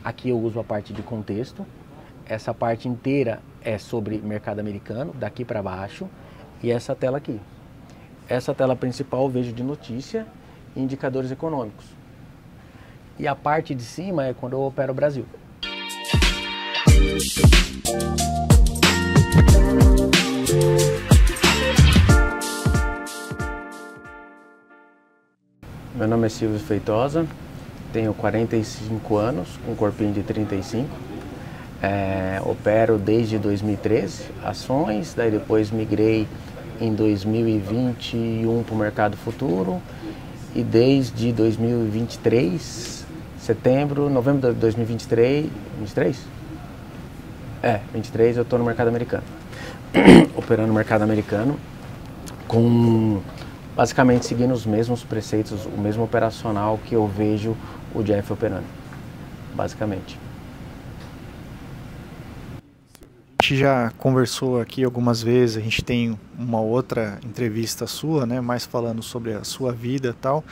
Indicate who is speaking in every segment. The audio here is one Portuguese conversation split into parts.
Speaker 1: Aqui eu uso a parte de contexto. Essa parte inteira é sobre mercado americano, daqui para baixo. E essa tela aqui. Essa tela principal eu vejo de notícia e indicadores econômicos. E a parte de cima é quando eu opero o Brasil. Meu nome é Silvio Feitosa, tenho 45 anos, com um corpinho de 35. Opero desde 2013 ações, daí depois migrei em 2021 para o mercado futuro e desde 2023, novembro de 2023, 23 eu estou no mercado americano, operando no mercado americano, basicamente seguindo os mesmos preceitos, o mesmo operacional que eu vejo o Jeff operando, basicamente.
Speaker 2: A gente já conversou aqui algumas vezes, a gente tem uma outra entrevista sua, né, mais falando sobre a sua vida e tal,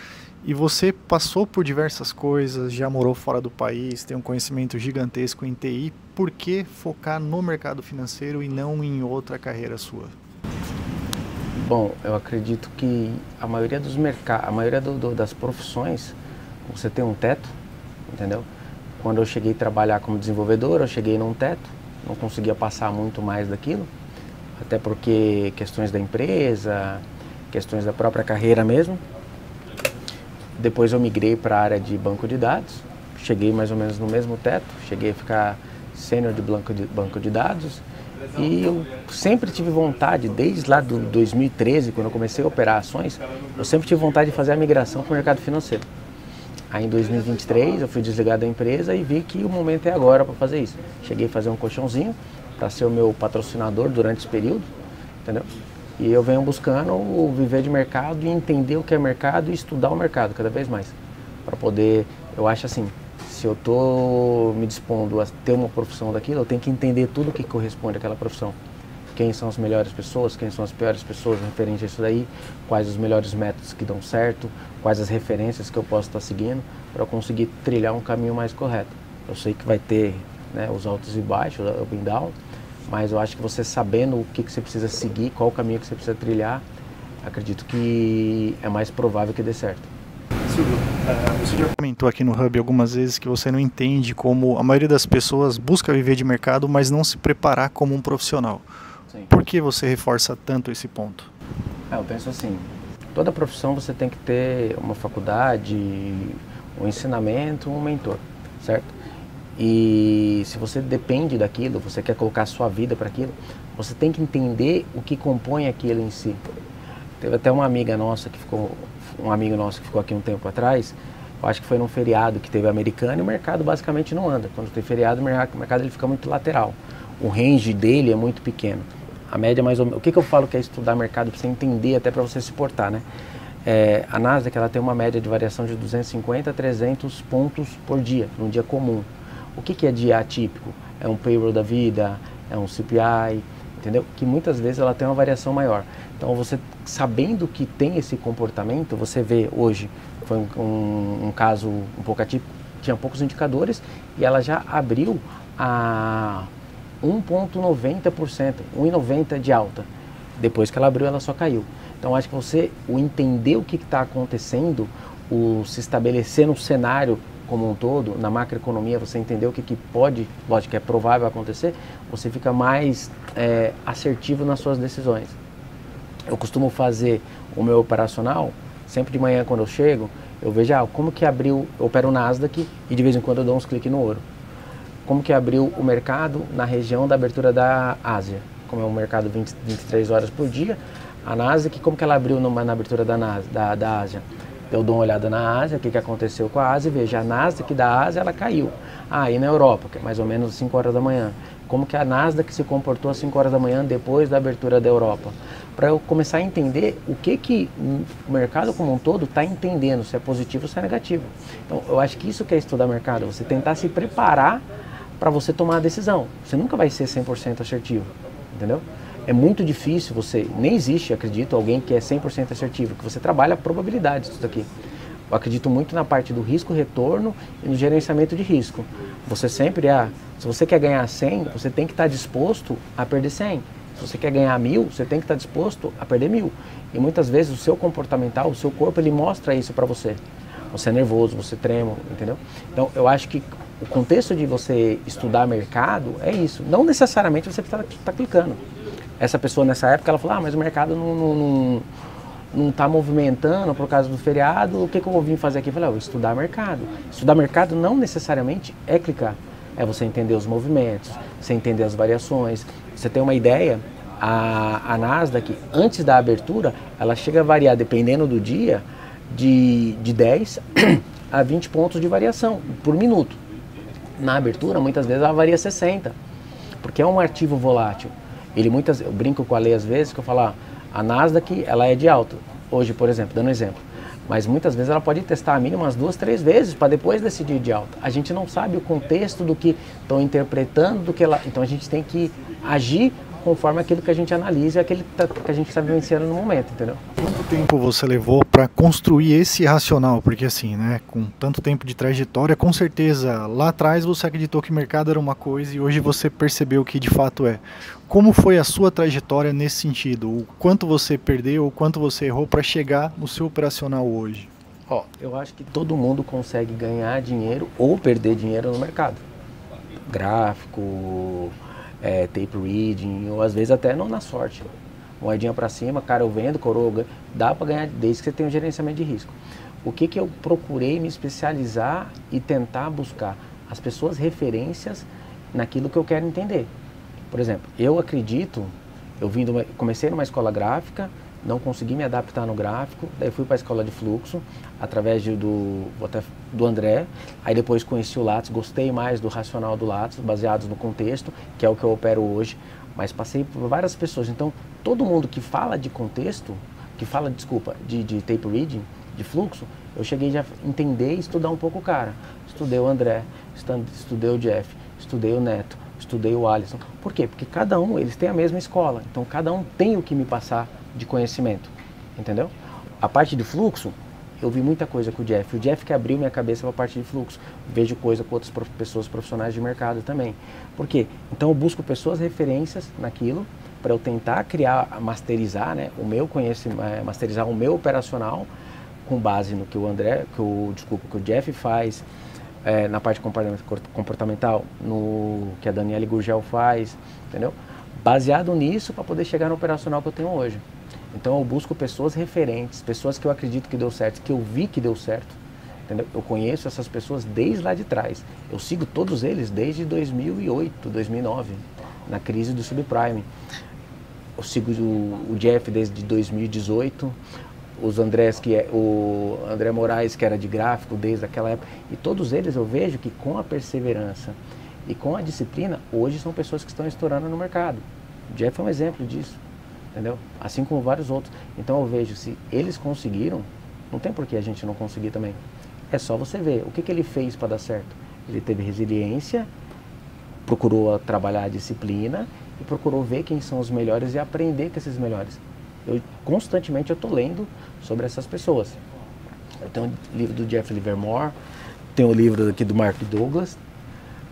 Speaker 2: e você passou por diversas coisas, já morou fora do país, tem um conhecimento gigantesco em TI, por que focar no mercado financeiro e não em outra carreira sua?
Speaker 1: Bom, eu acredito que a maioria dos das profissões, você tem um teto, entendeu? Quando eu cheguei a trabalhar como desenvolvedor, eu cheguei num teto, não conseguia passar muito mais daquilo, até porque questões da empresa, questões da própria carreira mesmo. Depois eu migrei para a área de banco de dados, cheguei mais ou menos no mesmo teto, cheguei a ficar sênior de banco de dados. E eu sempre tive vontade, desde lá do 2013, quando eu comecei a operar ações, eu sempre tive vontade de fazer a migração para o mercado financeiro. Aí em 2023 eu fui desligado da empresa e vi que o momento é agora para fazer isso. Cheguei a fazer um colchãozinho para ser o meu patrocinador durante esse período, entendeu? E eu venho buscando viver de mercado e entender o que é mercado e estudar o mercado cada vez mais. Para poder, eu acho assim, se eu estou me dispondo a ter uma profissão daquilo, eu tenho que entender tudo o que corresponde àquela profissão. Quem são as melhores pessoas, quem são as piores pessoas referente a isso daí, quais os melhores métodos que dão certo, quais as referências que eu posso estar seguindo para eu conseguir trilhar um caminho mais correto. Eu sei que vai ter, né, os altos e baixos, up and down, mas eu acho que você sabendo o que você precisa seguir, qual o caminho que você precisa trilhar, acredito que é mais provável que dê certo.
Speaker 2: Silvio, você já comentou aqui no Hub algumas vezes que você não entende como a maioria das pessoas busca viver de mercado, mas não se preparar como um profissional. Sim. Por que você reforça tanto esse ponto?
Speaker 1: Eu penso assim, toda profissão você tem que ter uma faculdade, um ensinamento, um mentor, certo? E se você depende daquilo, você quer colocar a sua vida para aquilo, você tem que entender o que compõe aquilo em si. Teve até um amigo nosso que ficou aqui um tempo atrás, eu acho que foi num feriado que teve americano e o mercado basicamente não anda. Quando tem feriado, o mercado ele fica muito lateral. O range dele é muito pequeno. A média mais ou menos... O que eu falo que é estudar mercado para você entender, até para você se portar, né? A Nasdaq ela tem uma média de variação de 250 a 300 pontos por dia, num dia comum. O que é dia atípico? É um payroll da vida, é um CPI, entendeu? Que muitas vezes ela tem uma variação maior. Então você sabendo que tem esse comportamento, você vê hoje, foi um caso um pouco atípico, tinha poucos indicadores e ela já abriu a 1,90%, 1,90% de alta. Depois que ela abriu, ela só caiu. Então acho que o entender o que está acontecendo, se estabelecer no cenário como um todo, na macroeconomia, você entender o que pode, lógico que é provável acontecer, você fica mais assertivo nas suas decisões. Eu costumo fazer o meu operacional, sempre de manhã quando eu chego, eu vejo como que abriu, eu opero o Nasdaq e de vez em quando eu dou uns cliques no ouro. Como que abriu o mercado na região da abertura da Ásia, como é um mercado 23 horas por dia, a Nasdaq, como que ela abriu na abertura da Ásia? Eu dou uma olhada na Ásia, o que aconteceu com a Ásia, e vejo a Nasdaq da Ásia, ela caiu. E na Europa, que é mais ou menos 5 horas da manhã, como que a Nasdaq se comportou às 5 horas da manhã depois da abertura da Europa? Para eu começar a entender o que o mercado como um todo está entendendo, se é positivo ou se é negativo. Então, eu acho que isso que é estudar mercado, você tentar se preparar para você tomar a decisão. Você nunca vai ser 100% assertivo, entendeu? É muito difícil nem existe, acredito, alguém que é 100% assertivo, que você trabalha a probabilidade disso daqui. Eu acredito muito na parte do risco-retorno e no gerenciamento de risco. Você sempre, se você quer ganhar 100, você tem que estar disposto a perder 100. Se você quer ganhar 1000, você tem que estar disposto a perder 1000. E muitas vezes o seu comportamental, o seu corpo, ele mostra isso para você. Você é nervoso, você trema, entendeu? Então, eu acho que o contexto de você estudar mercado é isso. Não necessariamente você está clicando. Essa pessoa nessa época, ela falou, mas o mercado não está movimentando por causa do feriado, o que eu vou vir fazer aqui? Eu falei, estudar mercado. Estudar mercado não necessariamente é clicar. É você entender os movimentos, você entender as variações. Você tem uma ideia, a Nasdaq, antes da abertura, ela chega a variar, dependendo do dia, de 10 a 20 pontos de variação por minuto. Na abertura, muitas vezes, ela varia 60, porque é um ativo volátil. Eu brinco com a Lei às vezes, que eu falo, a Nasdaq, ela é de alta. Hoje, por exemplo, dando um exemplo. Mas muitas vezes ela pode testar a mínima umas 2, 3 vezes para depois decidir de alta. A gente não sabe o contexto do que estão interpretando, do que ela. Então a gente tem que agir conforme aquilo que a gente analisa e aquilo que a gente está vivenciando no momento, entendeu?
Speaker 2: Quanto tempo você levou para construir esse racional? Porque assim, né, com tanto tempo de trajetória, com certeza lá atrás você acreditou que o mercado era uma coisa e hoje você percebeu que de fato é. Como foi a sua trajetória nesse sentido? O quanto você perdeu, o quanto você errou para chegar no seu operacional hoje?
Speaker 1: Eu acho que todo mundo consegue ganhar dinheiro ou perder dinheiro no mercado. Gráfico, tape reading, ou às vezes até não na sorte. Moedinha para cima, cara, eu vendo, coroa, dá para ganhar desde que você tenha um gerenciamento de risco. O que eu procurei me especializar e tentar buscar? As pessoas referências naquilo que eu quero entender. Por exemplo, eu acredito, comecei numa escola gráfica, não consegui me adaptar no gráfico, daí fui para a escola de fluxo, através do André, aí depois conheci o Lattes, gostei mais do racional do Lattes, baseados no contexto, que é o que eu opero hoje, mas passei por várias pessoas. Então, todo mundo que fala de contexto, de tape reading, de fluxo, eu cheguei já a entender e estudar um pouco o cara. Estudei o André, estudei o Jeff, estudei o Neto, estudei o Alisson. Por quê? Porque cada um, eles têm a mesma escola, então cada um tem o que me passar de conhecimento, entendeu? A parte de fluxo, eu vi muita coisa com o Jeff. O Jeff que abriu minha cabeça para a parte de fluxo. Vejo coisa com outras pessoas profissionais de mercado também. Por quê? Então eu busco pessoas referências naquilo para eu tentar masterizar, né, o meu conhecimento, masterizar o meu operacional com base no que que o Jeff faz, na parte comportamental, no que a Daniele Gurgel faz, entendeu? Baseado nisso para poder chegar no operacional que eu tenho hoje. Então eu busco pessoas referentes, pessoas que eu acredito que deu certo, que eu vi que deu certo, entendeu? Eu conheço essas pessoas desde lá de trás. Eu sigo todos eles desde 2008, 2009, na crise do subprime. Eu sigo o Jeff desde 2018, o André Moraes, que era de gráfico desde aquela época, e todos eles eu vejo que com a perseverança e com a disciplina, hoje são pessoas que estão estourando no mercado. O Jeff é um exemplo disso, entendeu? Assim como vários outros. Então eu vejo, se eles conseguiram, não tem por que a gente não conseguir também. É só você ver o que ele fez para dar certo. Ele teve resiliência, procurou trabalhar a disciplina e procurou ver quem são os melhores e aprender com esses melhores. Constantemente eu estou lendo sobre essas pessoas. Eu tenho o livro do Jeff Livermore, tenho o livro aqui do Mark Douglas,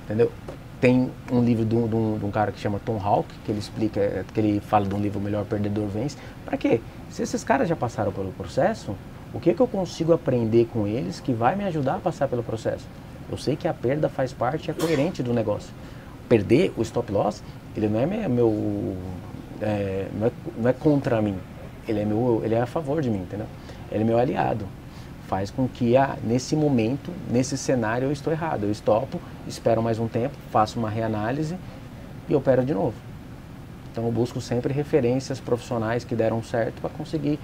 Speaker 1: entendeu? Tem um livro de um cara que chama Tom Hawk, que ele explica, que ele fala de um livro O Melhor Perdedor Vence. Para quê? Se esses caras já passaram pelo processo, o que eu consigo aprender com eles que vai me ajudar a passar pelo processo? Eu sei que a perda faz parte, é coerente do negócio. Perder o stop loss, ele não é não é contra mim, ele é a favor de mim, entendeu? Ele é meu aliado. Faz com que nesse momento, nesse cenário, eu estou errado. Eu estopo, espero mais um tempo, faço uma reanálise e opero de novo. Então eu busco sempre referências profissionais que deram certo para conseguir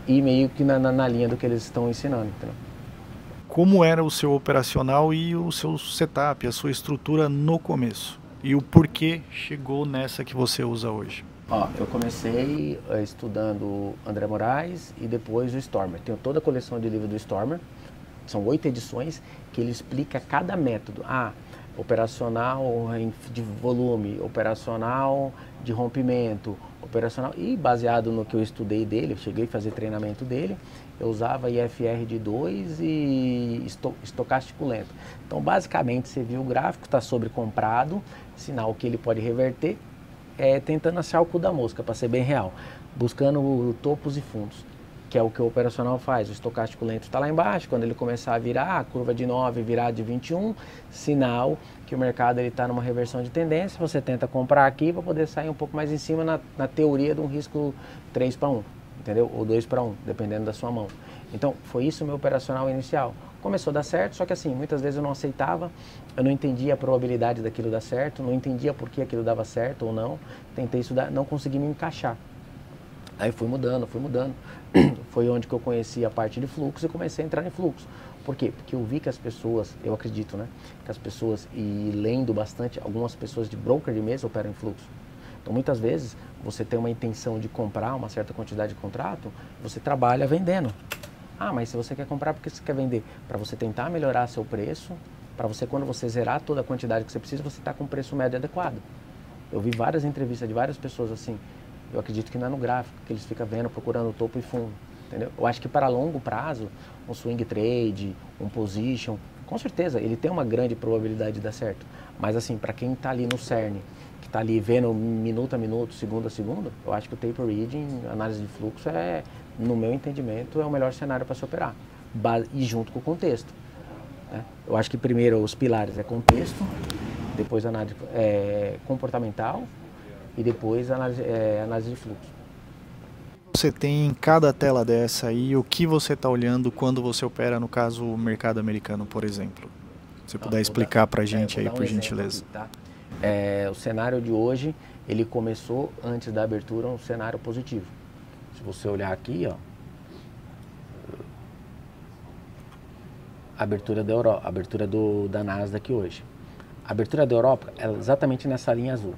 Speaker 1: ir meio que na linha do que eles estão ensinando, entendeu?
Speaker 2: Como era o seu operacional e o seu setup, a sua estrutura no começo? E o porquê chegou nessa que você usa hoje?
Speaker 1: Eu comecei estudando André Moraes e depois o Stormer. Tenho toda a coleção de livros do Stormer, são 8 edições, que ele explica cada método. operacional de volume, operacional de rompimento, operacional, e baseado no que eu estudei dele, eu cheguei a fazer treinamento dele, eu usava IFR de 2 e estocástico lento. Então basicamente você viu o gráfico, está sobrecomprado, sinal que ele pode reverter, tentando achar o cu da mosca, para ser bem real, buscando topos e fundos, que é o que o operacional faz. O estocástico lento está lá embaixo, quando ele começar a virar, a curva de 9 virar de 21, sinal que o mercado está numa reversão de tendência, você tenta comprar aqui para poder sair um pouco mais em cima na teoria de um risco 3 para 1, entendeu? Ou 2 para 1, dependendo da sua mão. Então, foi isso o meu operacional inicial. Começou a dar certo, só que assim, muitas vezes eu não aceitava, eu não entendia a probabilidade daquilo dar certo, não entendia por que aquilo dava certo ou não, tentei estudar, não consegui me encaixar. Aí fui mudando, foi onde que eu conheci a parte de fluxo e comecei a entrar em fluxo. Por quê? Porque eu vi que as pessoas, eu acredito, né, que as pessoas, e lendo bastante, algumas pessoas de broker de mesa operam em fluxo. Então muitas vezes você tem uma intenção de comprar uma certa quantidade de contrato, você trabalha vendendo. Ah, mas se você quer comprar, por que você quer vender? Para você tentar melhorar seu preço, para você, quando você zerar toda a quantidade que você precisa, você está com um preço médio adequado. Eu vi várias entrevistas de várias pessoas assim. Eu acredito que não é no gráfico, que eles ficam vendo, procurando topo e fundo, entendeu? Eu acho que para longo prazo, um swing trade, um position, com certeza, ele tem uma grande probabilidade de dar certo. Mas assim, para quem está ali no cerne, que está ali vendo minuto a minuto, segundo a segundo, eu acho que o taper reading, análise de fluxo, no meu entendimento, é o melhor cenário para se operar. E junto com o contexto, né? Eu acho que primeiro os pilares é contexto, depois análise comportamental, e depois análise de fluxo.
Speaker 2: Você tem em cada tela dessa aí o que você está olhando quando você opera, no caso, o mercado americano, por exemplo? Se você puder explicar para a gente aí, por gentileza.
Speaker 1: Aqui, tá? O cenário de hoje, ele começou antes da abertura um cenário positivo. Se você olhar aqui, ó, a abertura da Europa, a abertura da Nasdaq hoje. A abertura da Europa é exatamente nessa linha azul.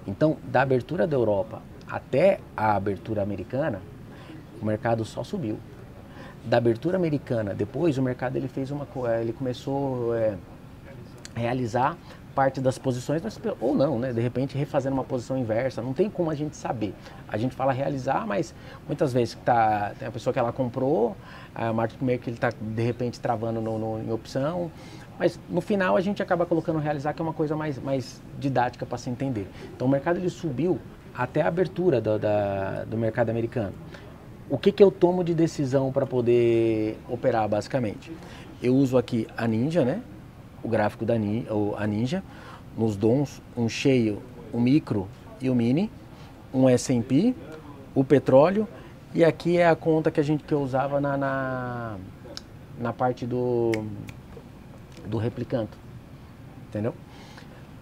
Speaker 1: Então, da abertura da Europa até a abertura americana, o mercado só subiu. Da abertura americana, depois o mercado ele começou a realizar parte das posições, ou não, né? De repente refazendo uma posição inversa, não tem como a gente saber. A gente fala realizar, mas muitas vezes tem a pessoa que ela comprou, a market maker ele está de repente travando em opção, mas no final a gente acaba colocando realizar, que é uma coisa mais didática para se entender. Então o mercado ele subiu até a abertura do mercado americano. O que eu tomo de decisão para poder operar basicamente? Eu uso aqui a Ninja, né? O gráfico a Ninja, nos dons, um cheio, um micro e o mini, um S&P, o petróleo, e aqui é a conta que eu usava na parte do replicanto, entendeu?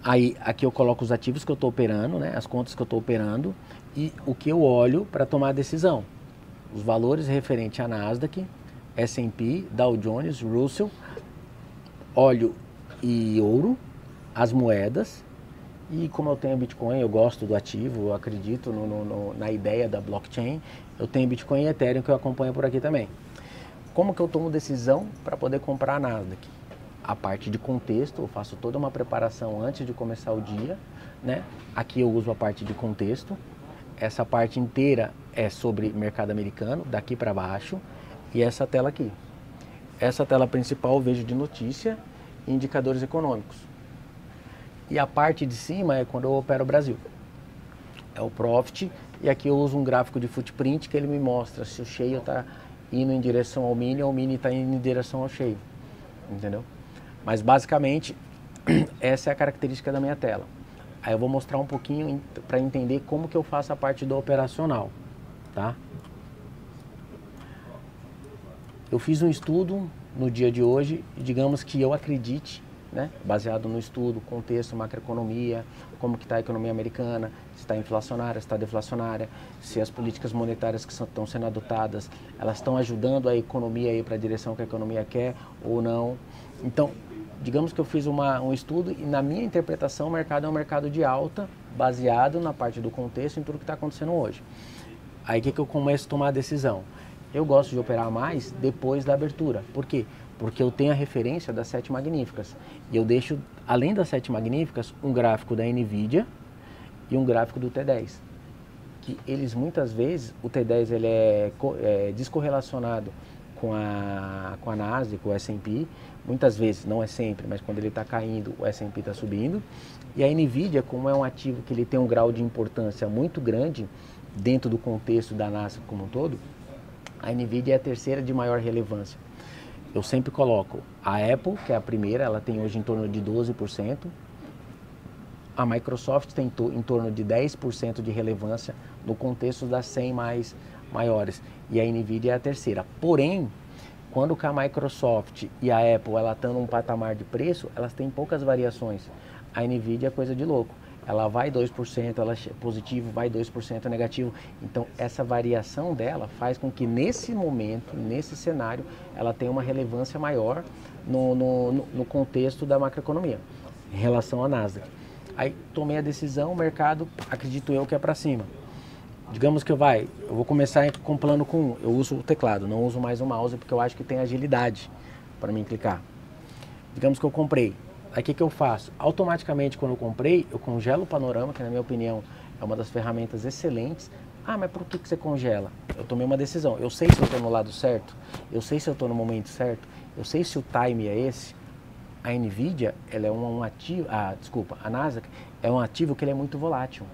Speaker 1: Aí aqui eu coloco os ativos que eu estou operando, né? As contas que eu estou operando e o que eu olho para tomar a decisão. Os valores referentes a Nasdaq, S&P, Dow Jones, Russell, óleo e ouro, as moedas, e como eu tenho Bitcoin, eu gosto do ativo, eu acredito na ideia da blockchain, eu tenho Bitcoin e Ethereum que eu acompanho por aqui também. Como que eu tomo decisão para poder comprar a Nasdaq? A parte de contexto, eu faço toda uma preparação antes de começar o dia, né? Aqui eu uso a parte de contexto, essa parte inteira é sobre mercado americano, daqui para baixo, e essa tela aqui. Essa tela principal eu vejo de notícia e indicadores econômicos. E a parte de cima é quando eu opero o Brasil. É o Profit, e aqui eu uso um gráfico de footprint que ele me mostra se o cheio está indo em direção ao mini ou o mini está indo em direção ao cheio. Entendeu? Mas basicamente, essa é a característica da minha tela. Aí eu vou mostrar um pouquinho para entender como que eu faço a parte do operacional, tá? Eu fiz um estudo no dia de hoje, e digamos que eu acredite, né, baseado no estudo, contexto, macroeconomia, como que está a economia americana, se está inflacionária, se está deflacionária, se as políticas monetárias que estão sendo adotadas, elas estão ajudando a economia a ir para a direção que a economia quer ou não. Então, digamos que eu fiz um estudo e na minha interpretação o mercado é um mercado de alta, baseado na parte do contexto, em tudo que está acontecendo hoje. Aí o que eu começo a tomar a decisão? Eu gosto de operar mais depois da abertura. Por quê? Porque eu tenho a referência das 7 magníficas. E eu deixo, além das 7 magníficas, um gráfico da NVIDIA e um gráfico do T10. Que eles muitas vezes, o T10 ele é descorrelacionado com a Nasdaq, com o S&P. Muitas vezes, não é sempre, mas quando ele está caindo, o S&P está subindo. E a NVIDIA, como é um ativo que ele tem um grau de importância muito grande dentro do contexto da Nasdaq como um todo, a NVIDIA é a terceira de maior relevância. Eu sempre coloco a Apple, que é a primeira, ela tem hoje em torno de 12%. A Microsoft tem em torno de 10% de relevância no contexto das 100 maiores. E a NVIDIA é a terceira. Porém, quando a Microsoft e a Apple estão num patamar de preço, elas têm poucas variações. A NVIDIA é coisa de louco. Ela vai 2%, ela é positivo, vai 2% negativo. Então, essa variação dela faz com que nesse momento, nesse cenário, ela tenha uma relevância maior no contexto da macroeconomia, em relação à Nasdaq. Aí, tomei a decisão, o mercado, acredito eu, que é para cima. Digamos que eu vou começar com um plano com 1. Eu uso o teclado, não uso mais o mouse, porque eu acho que tem agilidade para mim clicar. Digamos que eu comprei. Aí o que eu faço? Automaticamente, quando eu comprei, eu congelo o panorama, que na minha opinião é uma das ferramentas excelentes. Ah, mas por que você congela? Eu tomei uma decisão. Eu sei se eu estou no lado certo, eu sei se eu estou no momento certo, eu sei se o time é esse. A NVIDIA, ela é um ativo, a Nasdaq é um ativo que ele é muito volátil,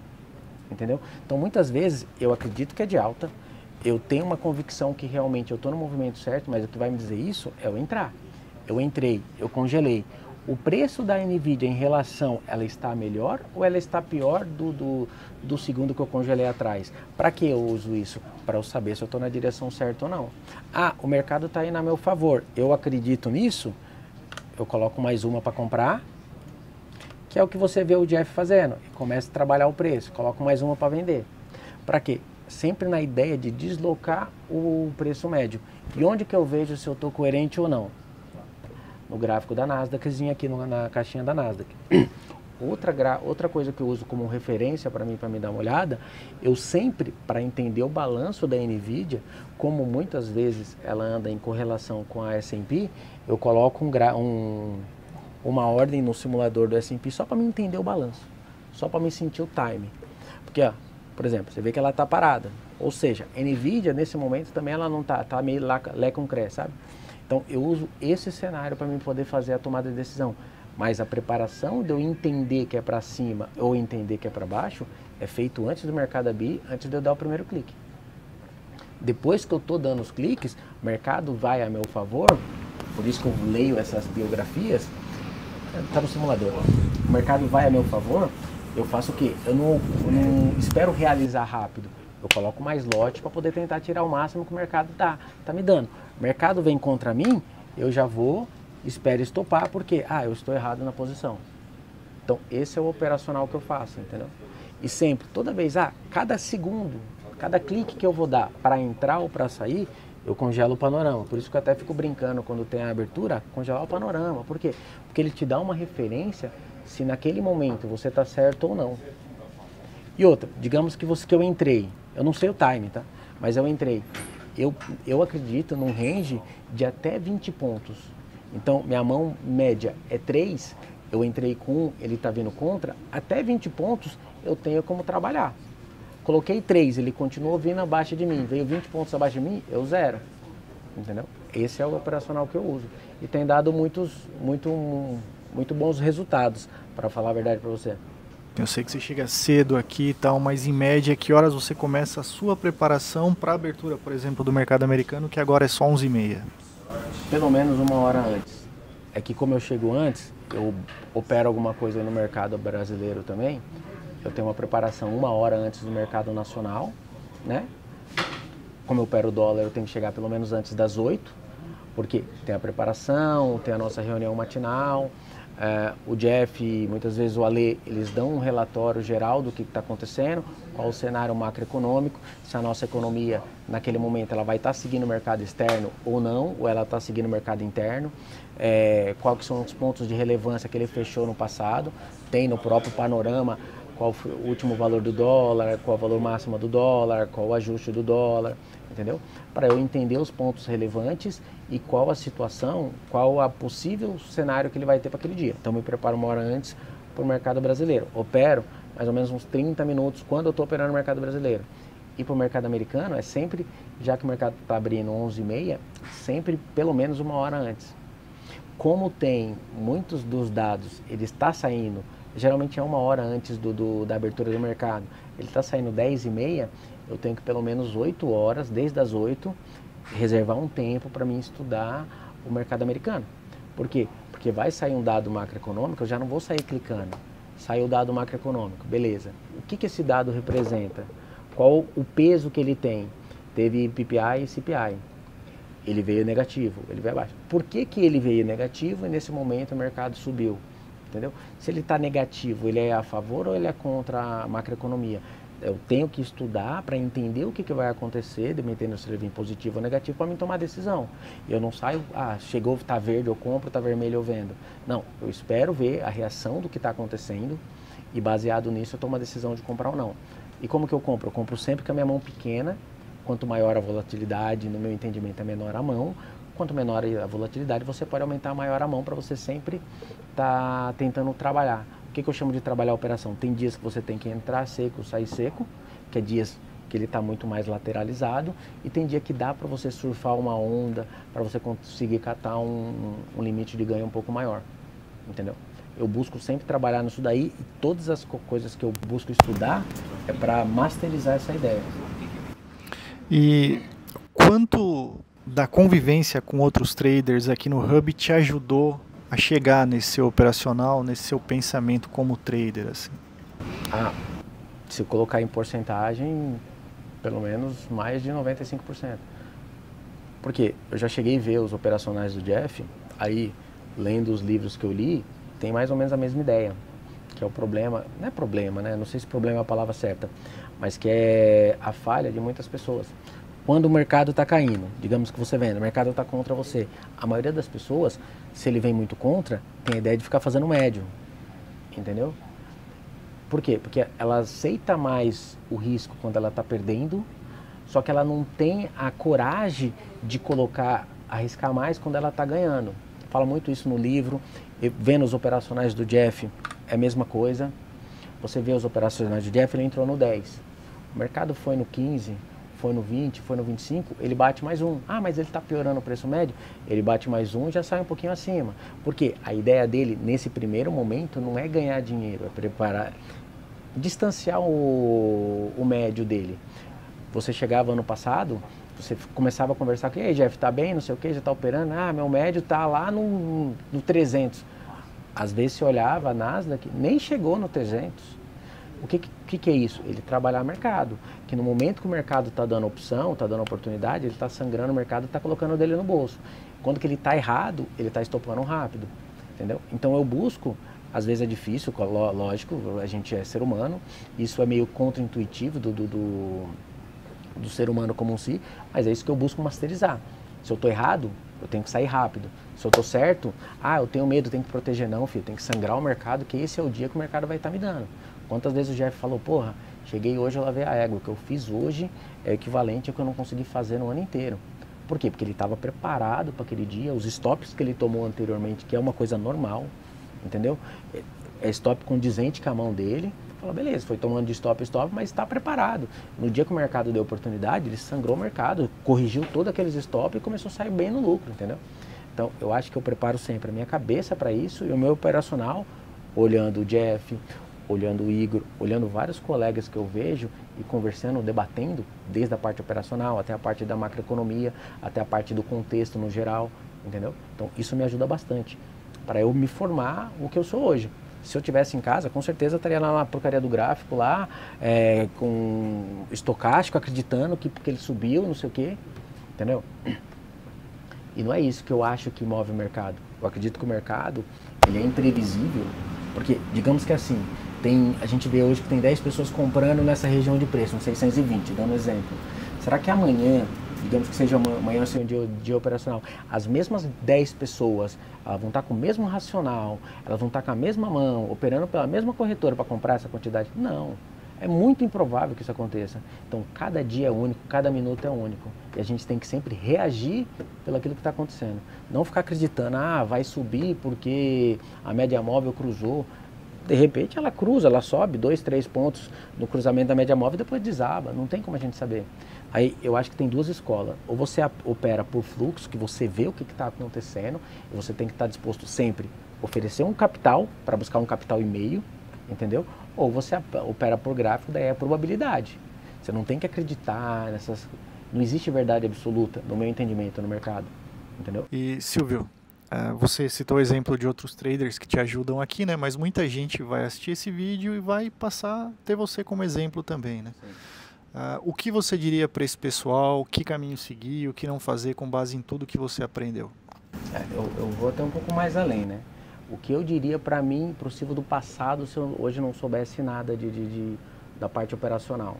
Speaker 1: entendeu? Então, muitas vezes, eu acredito que é de alta, eu tenho uma convicção que realmente eu estou no movimento certo, mas o que vai me dizer isso é eu entrar. Eu entrei, eu congelei. O preço da NVIDIA em relação, ela está melhor ou ela está pior do segundo que eu congelei atrás? Para que eu uso isso? Para eu saber se eu estou na direção certa ou não. Ah, o mercado está indo a meu favor, eu acredito nisso, eu coloco mais uma para comprar, que é o que você vê o Jeff fazendo, e começa a trabalhar o preço, coloco mais uma para vender. Para quê? Sempre na ideia de deslocar o preço médio. E onde que eu vejo se eu estou coerente ou não? No gráfico da Nasdaqzinha aqui na caixinha da Nasdaq. Outra coisa que eu uso como referência para mim dar uma olhada, eu sempre, para entender o balanço da NVIDIA, como muitas vezes ela anda em correlação com a S&P, eu coloco uma ordem no simulador do S&P só para me entender o balanço, só para me sentir o time. Porque, ó, por exemplo, você vê que ela está parada, ou seja, a NVIDIA nesse momento também ela não tá meio lé com cré, sabe? Então, eu uso esse cenário para mim poder fazer a tomada de decisão. Mas a preparação de eu entender que é para cima ou entender que é para baixo é feito antes do mercado abrir, antes de eu dar o primeiro clique. Depois que eu estou dando os cliques, o mercado vai a meu favor, por isso que eu leio essas biografias, está no simulador. O mercado vai a meu favor, eu faço o quê? Eu não espero realizar rápido. Eu coloco mais lote para poder tentar tirar o máximo que o mercado tá me dando. O mercado vem contra mim, eu já vou, espero estopar, porque eu estou errado na posição. Então, esse é o operacional que eu faço, entendeu? E sempre, toda vez, cada segundo, cada clique que eu vou dar para entrar ou para sair, eu congelo o panorama. Por isso que eu até fico brincando quando tem a abertura, congelar o panorama. Por quê? Porque ele te dá uma referência se naquele momento você está certo ou não. E outra, digamos que eu entrei, eu não sei o time, tá? Mas eu entrei. Eu acredito num range de até 20 pontos. Então, minha mão média é 3, eu entrei com 1, ele está vindo contra, até 20 pontos eu tenho como trabalhar. Coloquei 3, ele continuou vindo abaixo de mim, veio 20 pontos abaixo de mim, eu zero. Entendeu? Esse é o operacional que eu uso. E tem dado muito bons resultados, para falar a verdade para você.
Speaker 2: Eu sei que você chega cedo aqui e tal, mas em média, que horas você começa a sua preparação para a abertura, por exemplo, do mercado americano, que agora é só 11h30?
Speaker 1: Pelo menos 1 hora antes. É que como eu chego antes, eu opero alguma coisa no mercado brasileiro também, eu tenho uma preparação 1 hora antes do mercado nacional, né? Como eu opero o dólar, eu tenho que chegar pelo menos antes das 8, porque tem a preparação, tem a nossa reunião matinal. O Jeff, muitas vezes o Ale, eles dão um relatório geral do que está acontecendo, qual o cenário macroeconômico, se a nossa economia naquele momento ela vai estar seguindo o mercado externo ou não, ou ela está seguindo o mercado interno, quais são os pontos de relevância que ele fechou no passado, tem no próprio panorama qual foi o último valor do dólar, qual o valor máximo do dólar, qual o ajuste do dólar, entendeu? Para eu entender os pontos relevantes e qual a situação, qual a possível cenário que ele vai ter para aquele dia. Então, me preparo uma hora antes para o mercado brasileiro. Opero mais ou menos uns 30 minutos quando eu estou operando no mercado brasileiro. E para o mercado americano é sempre, já que o mercado está abrindo 11h30, sempre pelo menos uma hora antes. Como tem muitos dos dados, ele está saindo, geralmente é uma hora antes da abertura do mercado, ele está saindo 10h30, eu tenho que pelo menos 8 horas, desde as 8, reservar um tempo para mim estudar o mercado americano. Por quê? Porque vai sair um dado macroeconômico, eu já não vou sair clicando. Saiu o dado macroeconômico, beleza. O que esse dado representa? Qual o peso que ele tem? Teve PPI e CPI. Ele veio negativo, ele veio abaixo. Por que ele veio negativo e nesse momento o mercado subiu? Entendeu? Se ele está negativo, ele é a favor ou ele é contra a macroeconomia? Eu tenho que estudar para entender o que vai acontecer, dependendo se ele vir positivo ou negativo, para mim tomar decisão. Eu não saio, chegou, está verde, eu compro, está vermelho, eu vendo. Não, eu espero ver a reação do que está acontecendo e baseado nisso eu tomo a decisão de comprar ou não. E como que eu compro? Eu compro sempre com a minha mão pequena, quanto maior a volatilidade, no meu entendimento é menor a mão, quanto menor a volatilidade você pode aumentar maior a mão para você sempre estar tentando trabalhar. O que eu chamo de trabalhar a operação? Tem dias que você tem que entrar seco, sair seco, que é dias que ele está muito mais lateralizado, e tem dia que dá para você surfar uma onda, para você conseguir catar um limite de ganho um pouco maior, entendeu? Eu busco sempre trabalhar nisso daí e todas as coisas que eu busco estudar é para masterizar essa ideia.
Speaker 2: E quanto da convivência com outros traders aqui no Hub te ajudou a chegar nesse seu operacional, nesse seu pensamento como trader, assim?
Speaker 1: Se eu colocar em porcentagem, pelo menos mais de 95%. Porque eu já cheguei a ver os operacionais do Jeff, aí, lendo os livros que eu li, tem mais ou menos a mesma ideia, que é o problema, não é problema, né? Não sei se problema é a palavra certa, mas que é a falha de muitas pessoas. Quando o mercado está caindo, digamos que você vende, o mercado está contra você. A maioria das pessoas, se ele vem muito contra, tem a ideia de ficar fazendo médio, entendeu? Por quê? Porque ela aceita mais o risco quando ela está perdendo, só que ela não tem a coragem de arriscar mais quando ela está ganhando. Fala muito isso no livro, vendo os operacionais do Jeff, é a mesma coisa. Você vê os operacionais do Jeff, ele entrou no 10. O mercado foi no 15, foi no 20, foi no 25, ele bate mais um. Mas ele está piorando o preço médio? Ele bate mais um e já sai um pouquinho acima. Porque a ideia dele, nesse primeiro momento, não é ganhar dinheiro, é preparar, distanciar o médio dele. Você chegava ano passado, você começava a conversar com ele, Jeff, tá bem, não sei o que, já está operando? Meu médio tá lá no 300. Às vezes você olhava a Nasdaq, nem chegou no 300. O que é isso? Ele trabalhar mercado, que no momento que o mercado está dando opção, está dando oportunidade, ele está sangrando o mercado e está colocando o dele no bolso. Quando que ele está errado, ele está estopando rápido, entendeu? Então eu busco, às vezes é difícil, lógico, a gente é ser humano, isso é meio contra-intuitivo do ser humano como um si, mas é isso que eu busco masterizar. Se eu estou errado, eu tenho que sair rápido. Se eu estou certo, eu tenho medo, tenho que proteger. Não, filho, tem que sangrar o mercado, que esse é o dia que o mercado vai estar me dando. Quantas vezes o Jeff falou, porra, cheguei hoje, eu lavei a égua, o que eu fiz hoje é equivalente ao que eu não consegui fazer no ano inteiro. Por quê? Porque ele estava preparado para aquele dia, os stops que ele tomou anteriormente, que é uma coisa normal, entendeu? É stop condizente com a mão dele. Fala, beleza, foi tomando de stop, mas está preparado. No dia que o mercado deu oportunidade, ele sangrou o mercado, corrigiu todos aqueles stops e começou a sair bem no lucro, entendeu? Então, eu acho que eu preparo sempre a minha cabeça para isso e o meu operacional, olhando o Jeff, olhando o Igor, olhando vários colegas que eu vejo e conversando, debatendo, desde a parte operacional até a parte da macroeconomia, até a parte do contexto no geral, entendeu? Então, isso me ajuda bastante para eu me formar o que eu sou hoje. Se eu estivesse em casa, com certeza eu estaria lá na porcaria do gráfico, lá, com estocástico, acreditando que porque ele subiu, não sei o quê, entendeu? E não é isso que eu acho que move o mercado. Eu acredito que o mercado, ele é imprevisível, porque, digamos que assim, a gente vê hoje que tem 10 pessoas comprando nessa região de preço, uns 620, dando um exemplo. Será que amanhã digamos que seja amanhã seja um dia operacional, as mesmas 10 pessoas, elas vão estar com o mesmo racional, elas vão estar com a mesma mão, operando pela mesma corretora para comprar essa quantidade? Não. É muito improvável que isso aconteça. Então, cada dia é único, cada minuto é único. E a gente tem que sempre reagir pelo aquilo que está acontecendo. Não ficar acreditando, vai subir porque a média móvel cruzou. De repente ela cruza, ela sobe 2, 3 pontos no cruzamento da média móvel e depois desaba. Não tem como a gente saber. Aí eu acho que tem duas escolas. Ou você opera por fluxo, que você vê o que está acontecendo, e você tem que estar disposto sempre a oferecer um capital, para buscar um capital e meio, entendeu? Ou você opera por gráfico, daí é a probabilidade. Você não tem que acreditar nessas... Não existe verdade absoluta, no meu entendimento, no mercado, entendeu?
Speaker 2: E Silvio, você citou o exemplo de outros traders que te ajudam aqui, né? Mas muita gente vai assistir esse vídeo e vai passar a ter você como exemplo também, né? O que você diria para esse pessoal? Que caminho seguir? O que não fazer com base em tudo que você aprendeu?
Speaker 1: Eu vou até um pouco mais além, né? O que eu diria para mim, para o Silvio do passado, se eu hoje não soubesse nada da parte operacional?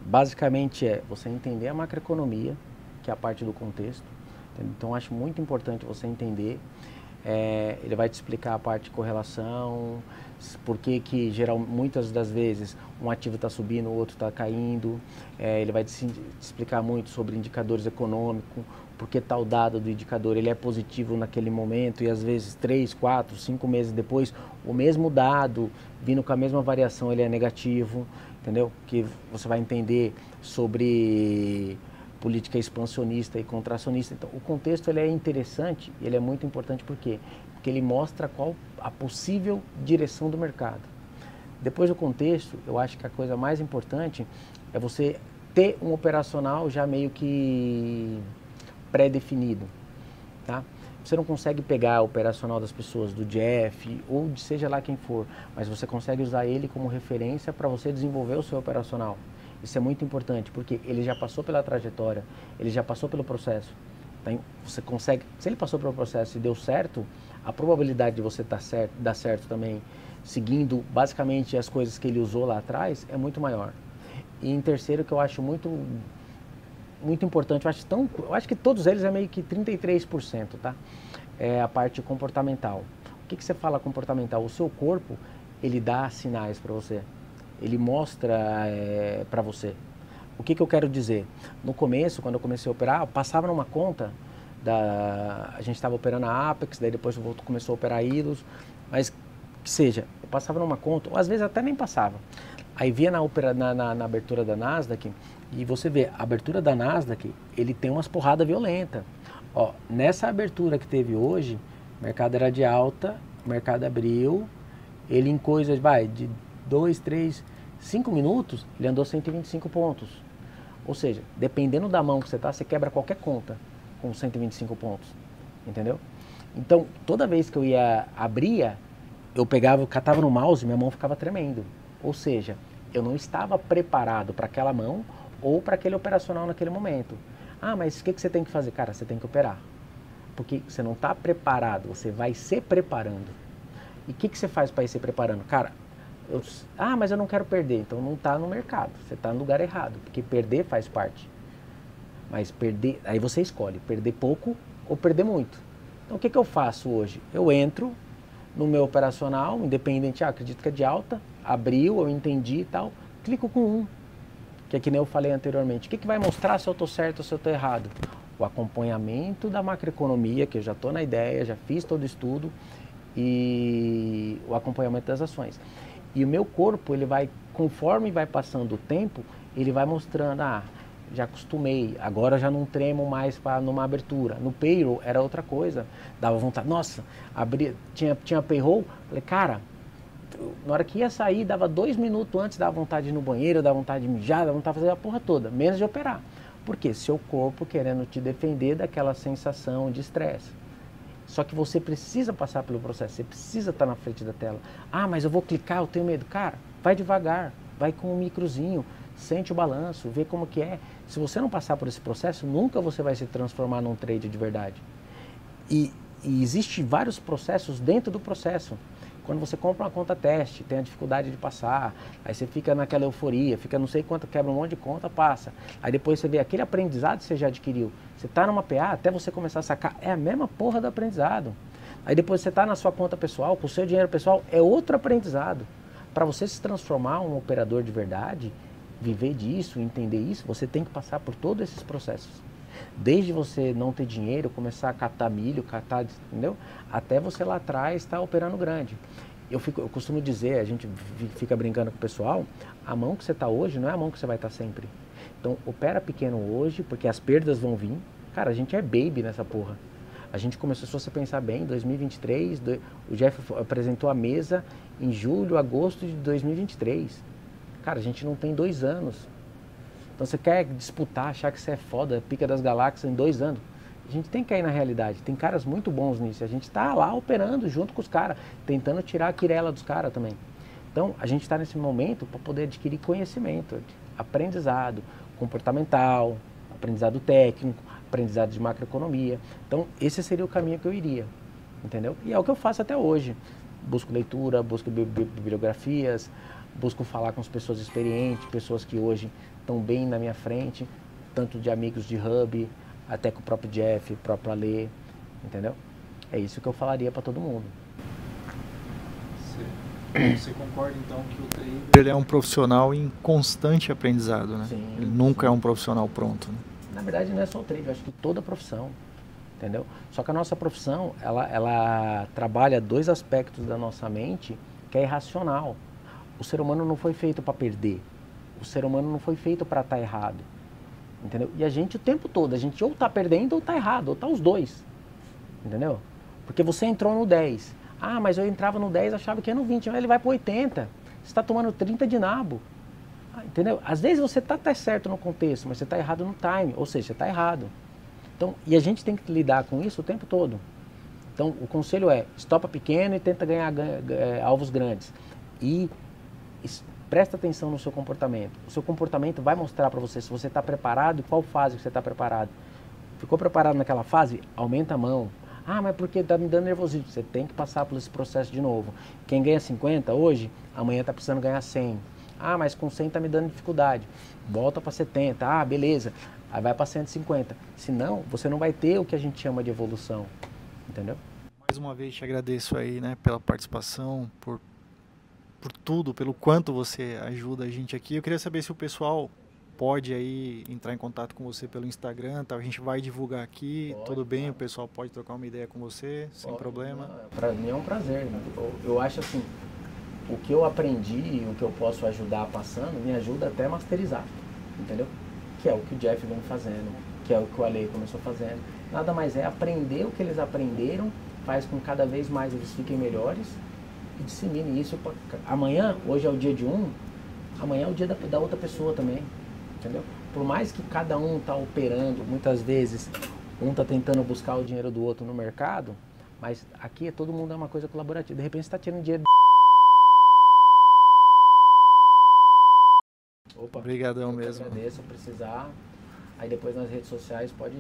Speaker 1: Basicamente você entender a macroeconomia, que é a parte do contexto. Então, acho muito importante você entender. Ele vai te explicar a parte de correlação, por que muitas das vezes um ativo está subindo, o outro está caindo. Ele vai te explicar muito sobre indicadores econômicos, porque tal dado do indicador ele é positivo naquele momento e às vezes 3, 4, 5 meses depois o mesmo dado, vindo com a mesma variação, ele é negativo, entendeu? Que você vai entender sobre política expansionista e contracionista. Então, o contexto ele é interessante, ele é muito importante por quê? Porque ele mostra qual a possível direção do mercado. Depois do contexto, eu acho que a coisa mais importante é você ter um operacional já meio que pré-definido, tá? Você não consegue pegar o operacional das pessoas, do Jeff ou de seja lá quem for, mas você consegue usar ele como referência para você desenvolver o seu operacional. Isso é muito importante, porque ele já passou pela trajetória, ele já passou pelo processo. Então, você consegue, se ele passou pelo processo e deu certo, a probabilidade de você dar certo também, seguindo basicamente as coisas que ele usou lá atrás, é muito maior. E em terceiro, que eu acho muito importante, eu acho que todos eles é meio que 33%, tá? É a parte comportamental. O que você fala comportamental? O seu corpo, ele dá sinais para você. Ele mostra para você. O que eu quero dizer? No começo, quando eu comecei a operar, eu passava numa conta, a gente estava operando a Apex, daí depois começou a operar a Ilus, mas que seja, eu passava numa conta, ou às vezes até nem passava. Aí via na abertura da Nasdaq, e você vê, a abertura da Nasdaq, ele tem umas porradas violentas. Ó, nessa abertura que teve hoje, o mercado era de alta, o mercado abriu, ele em coisas, de 2, 3, 5 minutos, ele andou 125 pontos. Ou seja, dependendo da mão que você tá, você quebra qualquer conta com 125 pontos, entendeu? Então, toda vez que eu abria, eu catava no mouse, minha mão ficava tremendo. Ou seja, eu não estava preparado para aquela mão ou para aquele operacional naquele momento. Mas o que você tem que fazer? Cara, você tem que operar. Porque você não está preparado, você vai se preparando. E o que você faz para ir se preparando? Cara, mas eu não quero perder. Então não está no mercado, você está no lugar errado. Porque perder faz parte. Mas perder, aí você escolhe, perder pouco ou perder muito. Então o que eu faço hoje? Eu entro no meu operacional, independente, acredito que é de alta, abriu, eu entendi e tal, clico com 1, que é que nem eu falei anteriormente. O que vai mostrar se eu estou certo ou se eu estou errado? O acompanhamento da macroeconomia, que eu já estou na ideia, já fiz todo o estudo, e o acompanhamento das ações. E o meu corpo, ele vai, conforme vai passando o tempo, ele vai mostrando, já acostumei, agora já não tremo mais numa abertura. No payroll era outra coisa, dava vontade, nossa, tinha payroll, falei, cara, na hora que ia sair, dava 2 minutos antes, dava vontade de ir no banheiro, dava vontade de mijar, dava vontade de fazer a porra toda, menos de operar. Por quê? Seu corpo querendo te defender daquela sensação de estresse. Só que você precisa passar pelo processo, você precisa estar na frente da tela. Mas eu vou clicar, eu tenho medo. Cara, vai devagar, vai com um microzinho, sente o balanço, vê como que é. Se você não passar por esse processo, nunca você vai se transformar num trade de verdade. E existem vários processos dentro do processo. Quando você compra uma conta teste, tem a dificuldade de passar, aí você fica naquela euforia, fica não sei quanto, quebra um monte de conta, passa. Aí depois você vê aquele aprendizado que você já adquiriu. Você está numa PA, até você começar a sacar, é a mesma porra do aprendizado. Aí depois você está na sua conta pessoal, com o seu dinheiro pessoal, é outro aprendizado. Para você se transformar um operador de verdade, viver disso, entender isso, você tem que passar por todos esses processos. Desde você não ter dinheiro, começar a catar milho, entendeu? Até você lá atrás estar operando grande. Eu costumo dizer, a gente fica brincando com o pessoal, a mão que você está hoje não é a mão que você vai estar sempre. Então, opera pequeno hoje, porque as perdas vão vir. Cara, a gente é baby nessa porra. A gente começou, se você pensar bem, em 2023, o Jeff apresentou a mesa em julho, agosto de 2023. Cara, a gente não tem 2 anos. Então você quer disputar, achar que você é foda, pica das galáxias em 2 anos. A gente tem que cair na realidade. Tem caras muito bons nisso. A gente está lá operando junto com os caras, tentando tirar a quirela dos caras também. Então a gente está nesse momento para poder adquirir conhecimento, aprendizado comportamental, aprendizado técnico, aprendizado de macroeconomia. Então esse seria o caminho que eu iria, entendeu? E é o que eu faço até hoje. Busco leitura, busco bibliografias, busco falar com as pessoas experientes, pessoas que hoje estão bem na minha frente, tanto de amigos de hub, até com o próprio Jeff, o próprio Ale, entendeu? É isso que eu falaria para todo mundo.
Speaker 2: Você concorda então que o trader ele é um profissional em constante aprendizado, né?
Speaker 1: Sim,
Speaker 2: ele nunca é um profissional pronto, né?
Speaker 1: Na verdade não é só o trader, eu acho que toda profissão, entendeu? Só que a nossa profissão, ela trabalha 2 aspectos da nossa mente que é irracional. O ser humano não foi feito para perder. O ser humano não foi feito para estar errado, entendeu? E a gente o tempo todo, a gente ou está perdendo ou está errado, ou está os 2, entendeu? Porque você entrou no 10. Ah, mas eu entrava no 10, achava que ia no 20, ele vai para 80. Você está tomando 30 de nabo, entendeu? Às vezes você está até certo no contexto, mas você está errado no time, ou seja, você está errado. Então, e a gente tem que lidar com isso o tempo todo. Então, o conselho é, estopa pequeno e tenta ganhar alvos grandes. E presta atenção no seu comportamento. O seu comportamento vai mostrar para você se você está preparado e qual fase que você está preparado. Ficou preparado naquela fase? Aumenta a mão. Ah, mas porque está me dando nervosismo. Você tem que passar por esse processo de novo. Quem ganha 50 hoje, amanhã está precisando ganhar 100. Ah, mas com 100 está me dando dificuldade. Volta para 70. Ah, beleza. Aí vai para 150. Senão, você não vai ter o que a gente chama de evolução. Entendeu?
Speaker 2: Mais uma vez te agradeço aí, né, pela participação, por tudo, pelo quanto você ajuda a gente aqui. Eu queria saber se o pessoal pode aí entrar em contato com você pelo Instagram, tá? A gente vai divulgar aqui, pode, tudo bem? Tá. O pessoal pode trocar uma ideia com você, sem problema?
Speaker 1: Para mim é um prazer, né? Eu acho assim, o que eu aprendi e o que eu posso ajudar passando, me ajuda até a masterizar, entendeu? Que é o que o Jeff vem fazendo, que é o que o Ale começou fazendo. Nada mais é aprender o que eles aprenderam, faz com que cada vez mais eles fiquem melhores, e dissemine isso. Amanhã, hoje é o dia de um, amanhã é o dia da outra pessoa também, entendeu? Por mais que cada um está operando, muitas vezes um está tentando buscar o dinheiro do outro no mercado, mas aqui todo mundo é uma coisa colaborativa. De repente você está tirando dinheiro. Opa,
Speaker 2: obrigadão mesmo.
Speaker 1: Agradeço, precisar. Aí depois nas redes sociais pode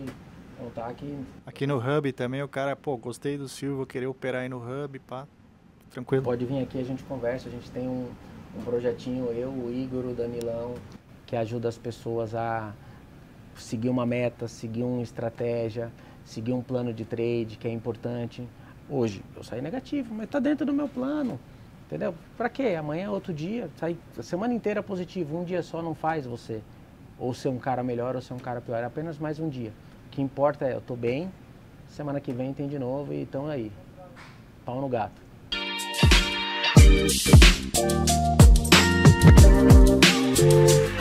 Speaker 1: contar que...
Speaker 2: Aqui no Hub também o cara, pô, gostei do Silvio, vou querer operar aí no Hub, pá. Tranquilo.
Speaker 1: Pode vir aqui, a gente conversa, a gente tem um projetinho, eu, o Igor, o Danilão, que ajuda as pessoas a seguir uma meta, seguir uma estratégia, seguir um plano de trade, que é importante. Hoje, eu saí negativo, mas está dentro do meu plano, entendeu? Para quê? Amanhã é outro dia, sair a semana inteira positivo, um dia só não faz você ou ser um cara melhor ou ser um cara pior, é apenas mais um dia. O que importa é, eu estou bem, semana que vem tem de novo e estão aí, pau no gato. Thank you.